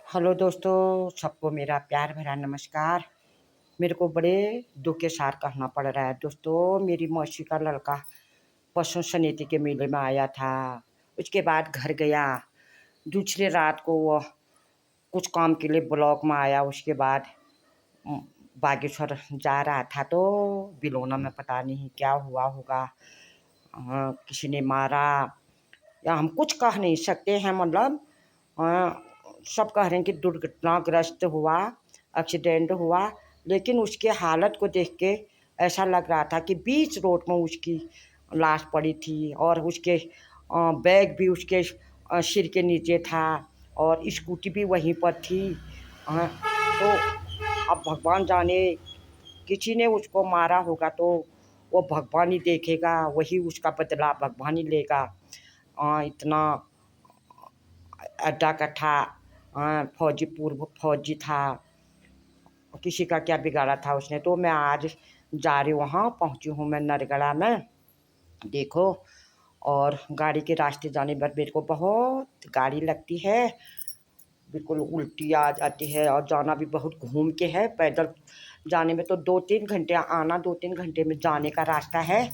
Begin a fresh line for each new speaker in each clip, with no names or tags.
Hello दोस्तों, सबको मेरा प्यार भरा नमस्कार। मेरे को बड़े दुख के साथ कहना पड़ रहा है दोस्तों, मेरी मौसी का लड़का परसों सनेती के मेले में आया था। उसके बाद घर गया। दूसरे रात को वो कुछ काम के लिए ब्लॉक में आया। उसके बाद उम, बागेश्वर जा रहा था तो बिलोना में पता नहीं क्या हुआ होगा। किसी ने मारा या हम कुछ कह नहीं सकते हैं। मतलब सब कह रहे हैं कि दुर्घटनाग्रस्त हुआ, एक्सीडेंट हुआ। लेकिन उसके हालत को देख के ऐसा लग रहा था कि बीच रोड में उसकी लाश पड़ी थी और उसके बैग भी उसके सिर के नीचे था और स्कूटी भी वहीं पर थी। तो अब भगवान जाने, किसी ने उसको मारा होगा तो वो भगवान ही देखेगा, वही उसका बदला भगवान ही लेगा। इतना अड्डा कट्ठा फौजी, पूर्व फौजी था। किसी का क्या बिगाड़ा था उसने। तो मैं आज जा रही हूँ, वहाँ पहुँची हूँ मैं नरगड़ा में। देखो, और गाड़ी के रास्ते जाने पर मेरे को बहुत गाड़ी लगती है, बिल्कुल उल्टी आ जाती है। और जाना भी बहुत घूम के है। पैदल जाने में तो 2-3 घंटे, आना 2-3 घंटे में जाने का रास्ता है।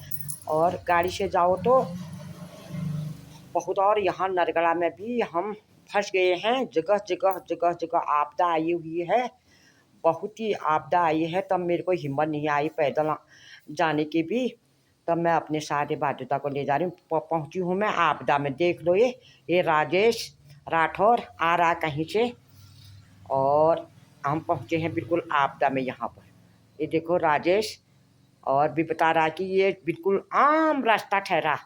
और गाड़ी से जाओ तो बहुत। और यहाँ नरगड़ा में भी हम फंस गए हैं। जगह जगह जगह जगह आपदा आई हुई है, बहुत ही आपदा आई है। तब मेरे को हिम्मत नहीं आई पैदल जाने की भी। तब मैं अपने सारे बाध्यता को ले जा रही हूँ। पहुँची हूँ मैं आपदा में। देख लो, ये राजेश राठौर आ रहा कहीं से और हम पहुँचे हैं बिल्कुल आपदा में यहाँ पर। ये देखो राजेश, और भी बता रहा कि ये बिल्कुल आम रास्ता ठहरा,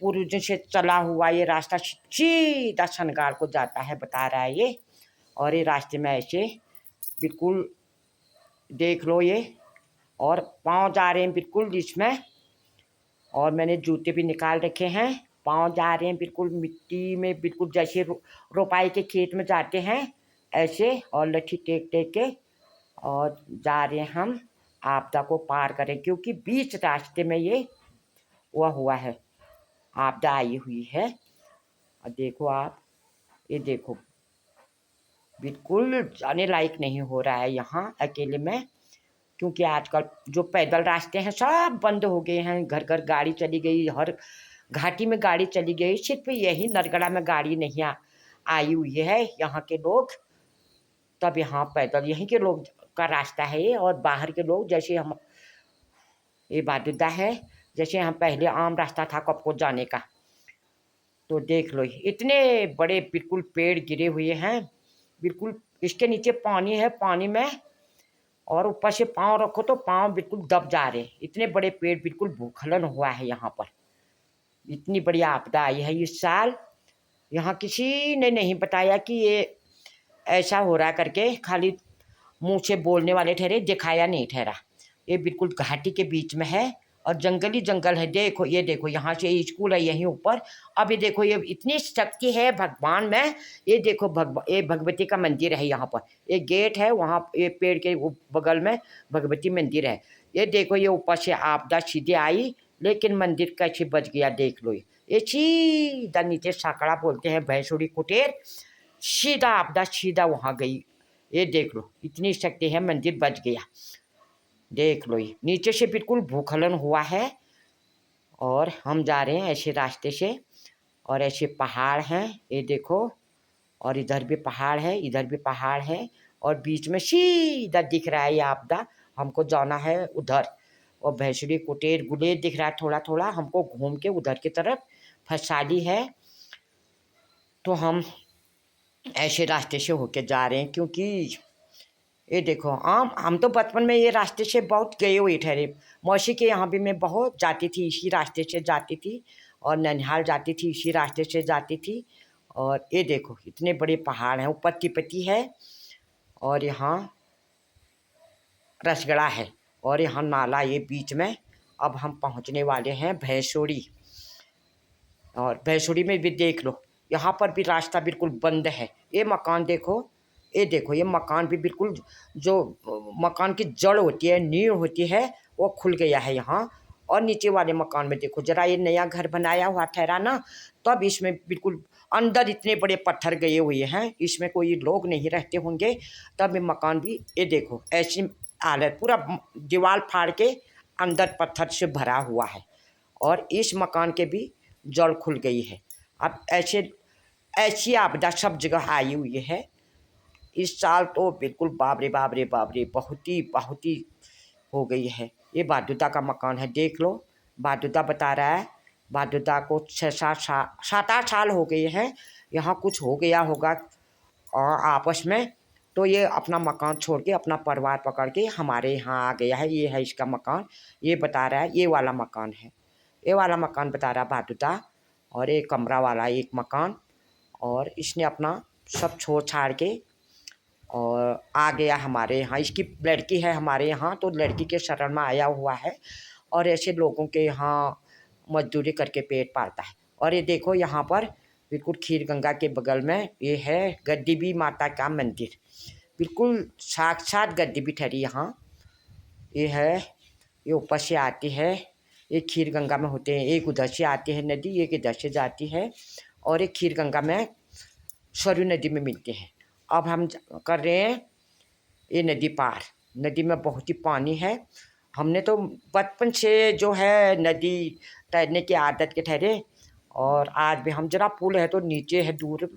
पूर्वजों से चला हुआ ये रास्ता सीधा सनगाड़ को जाता है, बता रहा है ये। और ये रास्ते में ऐसे बिल्कुल देख लो ये, और पाँव जा रहे हैं बिल्कुल इसमें। और मैंने जूते भी निकाल रखे हैं। पाँव जा रहे हैं बिल्कुल मिट्टी में, बिल्कुल जैसे रोपाई के खेत में जाते हैं ऐसे। और लट्ठी टेक टेक के और जा रहे हैं हम आपदा को पार करें, क्योंकि बीच रास्ते में ये हुआ है, आपदा आई हुई है। और देखो आप, ये देखो बिल्कुल जाने लायक नहीं हो रहा है यहाँ अकेले में। क्योंकि आजकल जो पैदल रास्ते हैं सब बंद हो गए हैं। घर घर गाड़ी चली गई, हर घाटी में गाड़ी चली गई। सिर्फ यही नरगड़ा में गाड़ी नहीं आई हुई है यहाँ के लोग। तब यहाँ पैदल यहीं के लोग का रास्ता है ये। और बाहर के लोग, जैसे हम, ये बाध्यता है, जैसे यहाँ पहले आम रास्ता था कपकोट जाने का। तो देख लो, इतने बड़े बिल्कुल पेड़ गिरे हुए हैं, बिल्कुल इसके नीचे पानी है, पानी में। और ऊपर से पाँव रखो तो पाँव बिल्कुल दब जा रहे। इतने बड़े पेड़, बिल्कुल भूस्खलन हुआ है यहाँ पर। इतनी बड़ी आपदा आई है इस साल। यहाँ किसी ने नहीं बताया कि ये ऐसा हो रहा करके। खाली मुंह से बोलने वाले ठहरे, दिखाया नहीं ठहरा। ये बिल्कुल घाटी के बीच में है और जंगली जंगल है। देखो, ये देखो, यहाँ से स्कूल है यहीं ऊपर। अब ये देखो, ये इतनी शक्ति है भगवान में। ये देखो, ये भगवती का मंदिर है यहाँ पर। ये गेट है, वहाँ ये पेड़ के बगल में भगवती मंदिर है। ये देखो, ये ऊपर से आपदा सीधे आई, लेकिन मंदिर कैसे बच गया देख लो। ये सीधा नीचे साकड़ा बोलते हैं, भैंसुड़ी कुटेर, सीधा आपदा सीधा वहाँ गई। ये देख लो, इतनी शक्ति है, मंदिर बच गया। देख लो, ये नीचे से बिल्कुल भूस्खलन हुआ है। और हम जा रहे हैं ऐसे रास्ते से, और ऐसे पहाड़ हैं, ये देखो। और इधर भी पहाड़ है, इधर भी पहाड़ है, और बीच में सीधा दिख रहा है ये आपदा। हमको जाना है उधर, और भैंसुरी कुटेर गुलेर दिख रहा है थोड़ा थोड़ा। हमको घूम के उधर की तरफ फसाली है। तो हम ऐसे रास्ते से होके जा रहे हैं, क्योंकि ये देखो, हम तो बचपन में ये रास्ते से बहुत गए हुए ठहरे। मौसी के यहाँ भी मैं बहुत जाती थी, इसी रास्ते से जाती थी। और ननिहाल जाती थी, इसी रास्ते से जाती थी। और ये देखो, इतने बड़े पहाड़ हैं, ऊपर तिपति है, और यहाँ रसगड़ा है, और यहाँ नाला ये बीच में। अब हम पहुँचने वाले हैं भैंसुड़ी। और भैंसुड़ी में भी देख लो, यहाँ पर भी रास्ता बिल्कुल बंद है। ये मकान देखो, ये देखो, ये मकान भी बिल्कुल, जो मकान की जड़ होती है, नींव होती है, वो खुल गया है यहाँ। और नीचे वाले मकान में देखो जरा, ये नया घर बनाया हुआ ठहरा ना, तब इसमें बिल्कुल अंदर इतने बड़े पत्थर गए हुए हैं, इसमें कोई लोग नहीं रहते होंगे, तब ये मकान भी ये देखो ऐसी हालत, पूरा दीवार फाड़ के अंदर पत्थर से भरा हुआ है। और इस मकान के भी जड़ खुल गई है। अब ऐसी आपदा सब जगह आई हुई है। इस साल तो बिल्कुल बाप रे बाप रे बाप रे, बहुत ही हो गई है। ये बादुदा का मकान है, देख लो। बादुदा बता रहा है, बादुदा को 7-8 साल हो गए हैं, यहाँ कुछ हो गया होगा और आपस में, तो ये अपना मकान छोड़ के अपना परिवार पकड़ के हमारे यहाँ आ गया है। ये है इसका मकान, ये बता रहा है, ये वाला मकान है, ये वाला मकान बता रहा है बादुदा। और एक कमरा वाला एक मकान, और इसने अपना सब छोड़ छाड़ के और आ गया हमारे यहाँ। इसकी लड़की है हमारे यहाँ, तो लड़की के शरण में आया हुआ है, और ऐसे लोगों के यहाँ मजदूरी करके पेट पालता है। और ये देखो यहाँ पर बिल्कुल खीर गंगा के बगल में ये है गद्दी माता का मंदिर, बिल्कुल साक्षात गद्दी भी ठहरी यहाँ। ये है, ये ऊपर से आती है, ये खीर गंगा में होते हैं, एक उधर से आती है नदी, एक इधर से जाती है, और एक खीर गंगा में सरयू नदी में मिलते हैं। अब हम कर रहे हैं ये नदी पार। नदी में बहुत ही पानी है। हमने तो बचपन से जो है नदी तैरने की आदत के ठहरे, और आज भी हम जरा पुल है तो नीचे है दूर,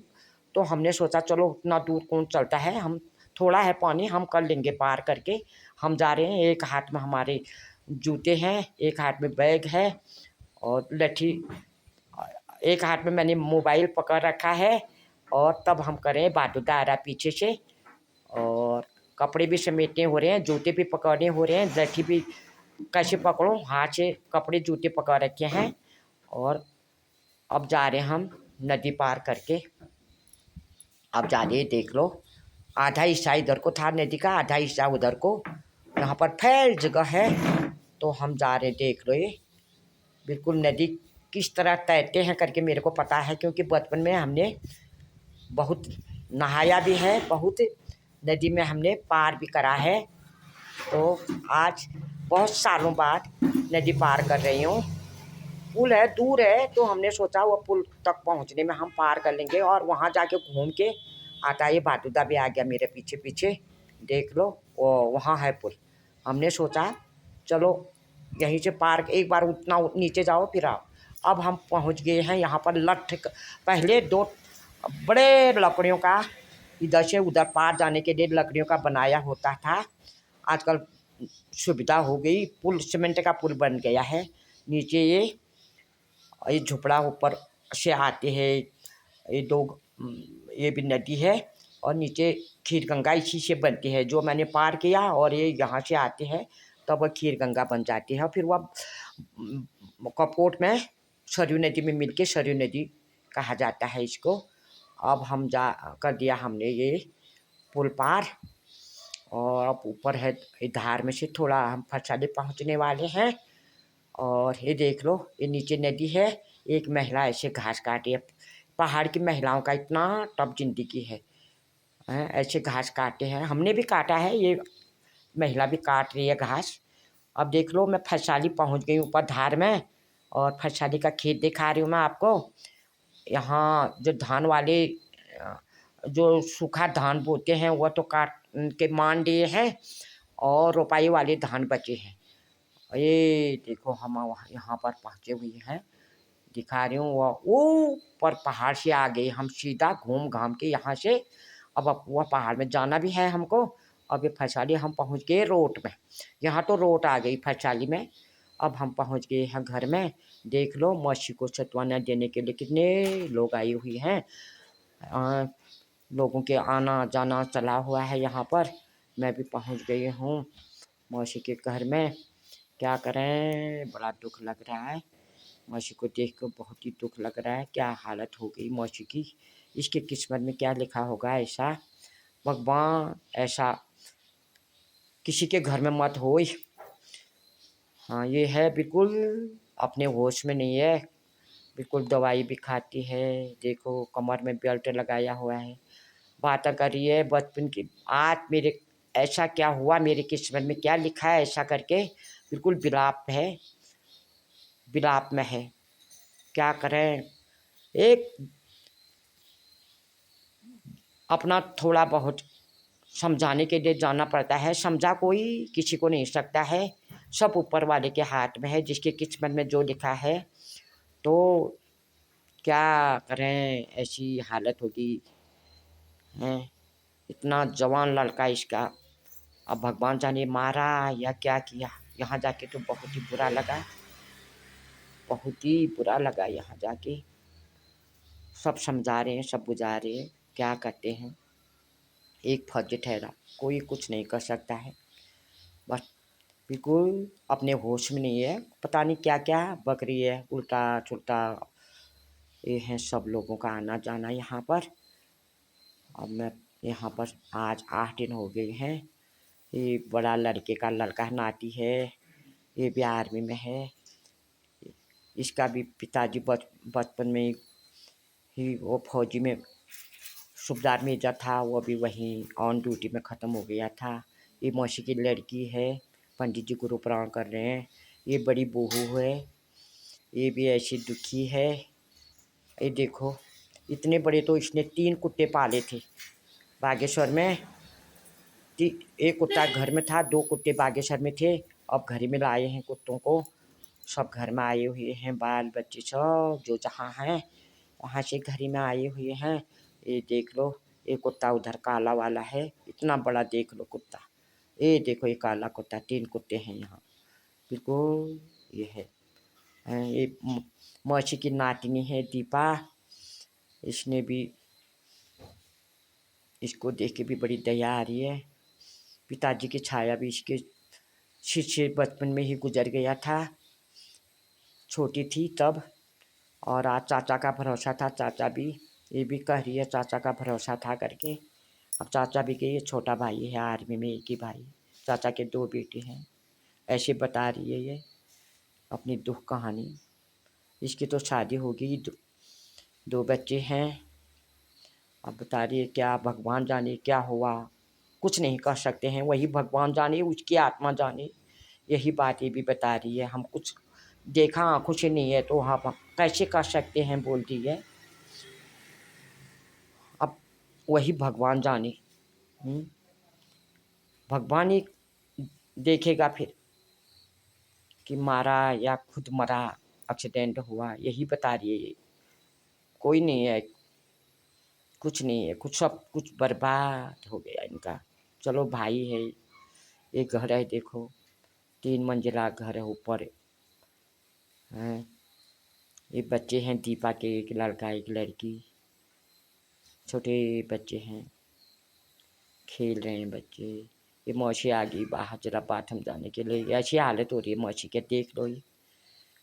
तो हमने सोचा चलो उतना दूर कौन चलता है, हम थोड़ा है पानी हम कर लेंगे पार करके। हम जा रहे हैं, एक हाथ में हमारे जूते हैं, एक हाथ में बैग है और लठी, एक हाथ में मैंने मोबाइल पकड़ रखा है, और तब हम करें बादुदा आ रहा पीछे से, और कपड़े भी समेटने हो रहे हैं, जूते भी पकड़ने हो रहे हैं, लठी भी कैसे पकड़ूं, हाथ से कपड़े जूते पकड़ रखे हैं। और अब जा रहे हैं हम नदी पार करके, अब जा रहे देख लो। आधा हिस्सा इधर को था नदी का, आधा हिस्सा उधर को, यहाँ पर फैल जगह है, तो हम जा रहे देख लो। ये बिल्कुल नदी किस तरह तैरते हैं करके मेरे को पता है, क्योंकि बचपन में हमने बहुत नहाया भी है, बहुत नदी में हमने पार भी करा है। तो आज बहुत सालों बाद नदी पार कर रही हूँ। पुल है दूर है, तो हमने सोचा वो पुल तक पहुँचने में हम पार कर लेंगे, और वहाँ जाके घूम के आता। ये बादुदा भी आ गया मेरे पीछे पीछे, देख लो वो वहाँ है पुल। हमने सोचा चलो यहीं से पार, एक बार उतना नीचे जाओ फिर आओ। अब हम पहुँच गए हैं यहाँ पर। पहले 2 बड़े लकड़ियों का इधर से उधर पार जाने के लिए लकड़ियों का बनाया होता था, आजकल सुविधा हो गई, पुल सीमेंट का पुल बन गया है। नीचे ये झुपड़ा ऊपर से आते हैं, ये 2 ये भी नदी है, और नीचे खीर गंगा इसी से बनती है, जो मैंने पार किया, और ये यहाँ से आते हैं तब वह खीर गंगा बन जाती है, फिर वह कपकोट में सरयू नदी में मिलके सरयू नदी कहा जाता है इसको। अब हम जा कर दिया हमने ये पुल पार, और अब ऊपर है धार में से थोड़ा हम फरसाली पहुँचने वाले हैं। और ये देख लो ये नीचे नदी है, एक महिला ऐसे घास काट रही है। पहाड़ की महिलाओं का इतना टफ जिंदगी है, ऐसे घास काटते हैं, हमने भी काटा है, ये महिला भी काट रही है घास। अब देख लो मैं फरसाली पहुंच गई ऊपर धार में, और फरसाली का खेत दिखा रही हूँ मैं आपको। यहाँ जो धान वाले जो सूखा धान बोते हैं वह तो काट के मान दिए हैं, और रोपाई वाले धान बचे हैं। ये देखो हम यहाँ पर पहुँचे हुए हैं, दिखा रही हूँ। वह ऊपर पहाड़ से आ गए हम, सीधा घूम घाम के यहाँ से। अब वह पहाड़ में जाना भी है हमको। अब ये फरसाली हम पहुँच गए रोड में, यहाँ तो रोड आ गई फरसाली में। अब हम पहुँच गए हैं घर में, देख लो मौसी को सत्वाना देने के लिए कितने लोग आए हुए हैं। लोगों के आना जाना चला हुआ है यहाँ पर। मैं भी पहुँच गई हूँ मौसी के घर में। क्या करें, बड़ा दुख लग रहा है, मौसी को देख कर बहुत ही दुख लग रहा है। क्या हालत हो गई मौसी की, इसकी किस्मत में क्या लिखा होगा ऐसा, भगवान ऐसा किसी के घर में मत हो। हाँ ये है बिल्कुल अपने होश में नहीं है, बिल्कुल दवाई भी खाती है, देखो कमर में बेल्ट लगाया हुआ है, बातें कर रही है बचपन की। आज मेरे ऐसा क्या हुआ, मेरी किस्मत में क्या लिखा है ऐसा करके बिल्कुल विलाप है। विलाप में है। क्या करें, एक अपना थोड़ा बहुत समझाने के लिए जाना पड़ता है। समझा कोई किसी को नहीं सकता है, सब ऊपर वाले के हाथ में है, जिसके किस्मत में जो लिखा है। तो क्या करें, ऐसी हालत होगी है। इतना जवान लड़का इसका, अब भगवान जाने मारा या क्या किया। यहाँ जाके तो बहुत ही बुरा लगा, बहुत ही बुरा लगा यहाँ जाके। सब समझा रहे हैं, सब बुझा रहे हैं, क्या करते हैं। एक फर्ज ठहरा, कोई कुछ नहीं कर सकता है। बस बिल्कुल अपने होश में नहीं है, पता नहीं क्या क्या बक रही है, उल्टा छुल्टा। ये हैं सब लोगों का आना जाना यहाँ पर। अब मैं यहाँ पर आज 8 दिन हो गए हैं। ये बड़ा लड़के का लड़का नाती है, ये भी आर्मी में है। इसका भी पिताजी बचपन में ही वो फौजी में सूबेदार मेजर था, वो भी वहीं ऑन ड्यूटी में ख़त्म हो गया था। ये मौसी की लड़की है, पंडित जी गुरु प्रणाम कर रहे हैं। ये बड़ी बहू है, ये भी ऐसी दुखी है। ये देखो, इतने बड़े तो इसने 3 कुत्ते पाले थे बागेश्वर में। एक कुत्ता घर में था, 2 कुत्ते बागेश्वर में थे। अब घर में लाए हैं कुत्तों को, सब घर में आए हुए हैं, बाल बच्चे सब जो जहाँ हैं वहाँ से घर में आए हुए हैं। ये देख लो, ये कुत्ता उधर काला वाला है, इतना बड़ा देख लो कुत्ता। ये देखो, ये काला कुत्ता, 3 कुत्ते हैं यहाँ, बिल्कुल ये है। ये मौसी की नातनी है दीपा, इसने भी, इसको देख के भी बड़ी दया आ रही है। पिताजी की छाया भी इसके सिर से बचपन में ही गुजर गया था, छोटी थी तब। और आज चाचा का भरोसा था, चाचा भी, ये भी कह रही है चाचा का भरोसा था करके। अब चाचा भी के, ये छोटा भाई है आर्मी में, एक ही भाई, चाचा के 2 बेटे हैं। ऐसे बता रही है ये अपनी दुख कहानी। इसकी तो शादी हो गई, 2 बच्चे हैं। अब बता रही है क्या भगवान जाने क्या हुआ, कुछ नहीं कर सकते हैं, वही भगवान जाने, उसकी आत्मा जाने। यही बात ये भी बता रही है, हम कुछ देखा आँखों से नहीं है तो हम कैसे कर सकते हैं, बोलती है। अब वही भगवान जाने। भगवान ही देखेगा फिर कि मारा या खुद मरा, एक्सीडेंट हुआ, यही बता रही है ये। कोई नहीं है, कुछ नहीं है, कुछ सब कुछ बर्बाद हो गया इनका। चलो भाई है, ये घर है देखो, 3 मंजिला घर है ऊपर है। ये बच्चे हैं दीपा के, एक लड़का एक लड़की, छोटे बच्चे हैं, खेल रहे हैं बच्चे। ये मौसी आ गई बाहर जरा बाथरूम जाने के लिए। ऐसी हालत हो रही है मौसी के, देख लो ये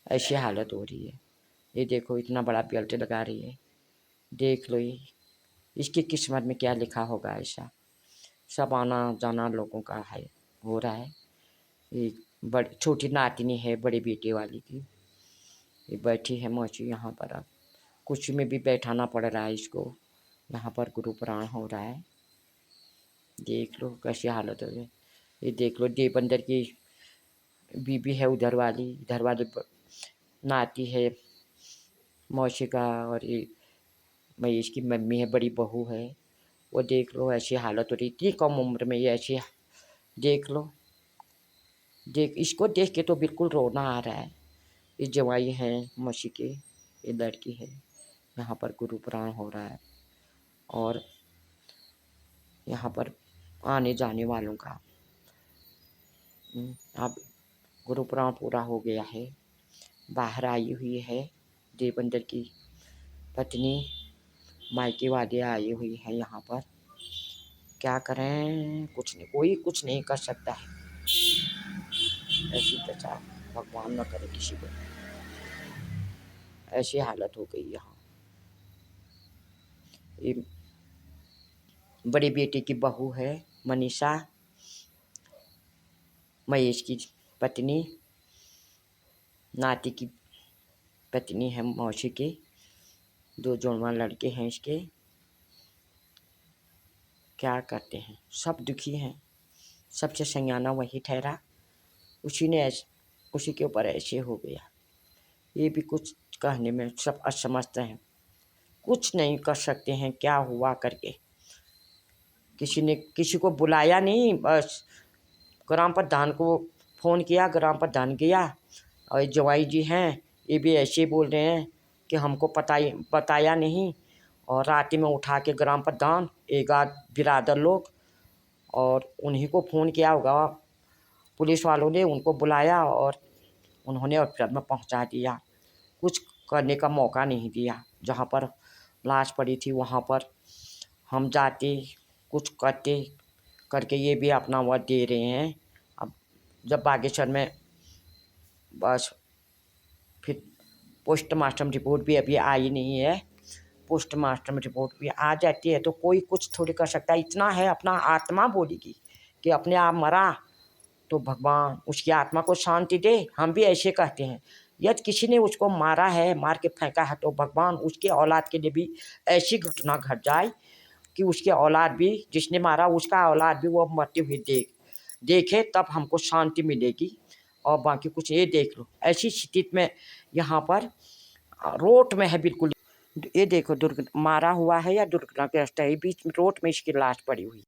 ऐसी हालत हो रही है। ये देखो इतना बड़ा बेल्ट लगा रही है, देख लो ये इसकी किस्मत में क्या लिखा होगा। ऐसा सब आना जाना लोगों का है, हो रहा है। ये बड़ी छोटी नातिनी है बड़े बेटे वाली की, ये बैठी है मौसी यहाँ पर। अब कुछ में भी बैठाना पड़ रहा है इसको, यहाँ पर गुरु पुराण हो रहा है। देख लो कैसी हालत हो गई। ये देख लो देवबंदर की बीबी है उधर वाली, इधर वाली नाती है मौसी का, और ये महेश की मम्मी है, बड़ी बहू है। वो देख लो ऐसी हालत हो रही, इतनी कम उम्र में ये ऐसी, देख लो, देख इसको देख के तो बिल्कुल रोना आ रहा है। ये जवाई है मौसी के, ये लड़की है, यहाँ पर गुरु पुराण हो रहा है। और यहाँ पर आने जाने वालों का अब गुरु पुराण पूरा हो गया है। बाहर आई हुई है देवबंदर की पत्नी, मायके वाले आई हुई है यहाँ पर। क्या करें, कुछ नहीं, कोई कुछ नहीं कर सकता है। ऐसी दशा भगवान न करे किसी को, ऐसी हालत हो गई यहाँ। ये बड़ी बेटी की बहू है मनीषा, महेश की पत्नी, नाती की पत्नी है मौसी की, 2 जुड़वा लड़के हैं इसके। क्या करते हैं, सब दुखी हैं, सबसे सयाना वही ठहरा, उसी के ऊपर ऐसे हो गया। ये भी कुछ कहने में सब असमझते हैं, कुछ नहीं कर सकते हैं, क्या हुआ करके। किसी ने किसी को बुलाया नहीं, बस ग्राम प्रधान को फ़ोन किया, ग्राम प्रधान गया और जवाई जी हैं ये भी ऐसे ही बोल रहे हैं कि हमको बताया नहीं। और रात में उठा के ग्राम प्रधान एक आध बिरादर लोग और उन्हीं को फ़ोन किया होगा, पुलिस वालों ने उनको बुलाया और उन्होंने हॉस्पिटल में पहुंचा दिया। कुछ करने का मौका नहीं दिया। जहाँ पर लाश पड़ी थी वहाँ पर हम जाते, कुछ करते करके ये भी अपना वह दे रहे हैं। अब जब बागेश्वर में बस फिर पोस्टमार्टम रिपोर्ट भी अभी आई नहीं है, पोस्टमार्टम रिपोर्ट भी आ जाती है तो कोई कुछ थोड़ी कर सकता है। इतना है अपना आत्मा बोलेगी कि अपने आप मरा तो भगवान उसकी आत्मा को शांति दे। हम भी ऐसे कहते हैं, यदि किसी ने उसको मारा है, मार के फेंका है, तो भगवान उसके औलाद के लिए भी ऐसी घटना घट जाए कि उसके औलाद भी, जिसने मारा उसका औलाद भी वो मरते हुए देखे, तब हमको शांति मिलेगी। और बाकी कुछ ये देख लो, ऐसी स्थिति में यहाँ पर रोड में है बिल्कुल। ये देखो मारा हुआ है या दुर्घटनाग्रस्त है, बीच में रोड में इसकी लाश पड़ी हुई।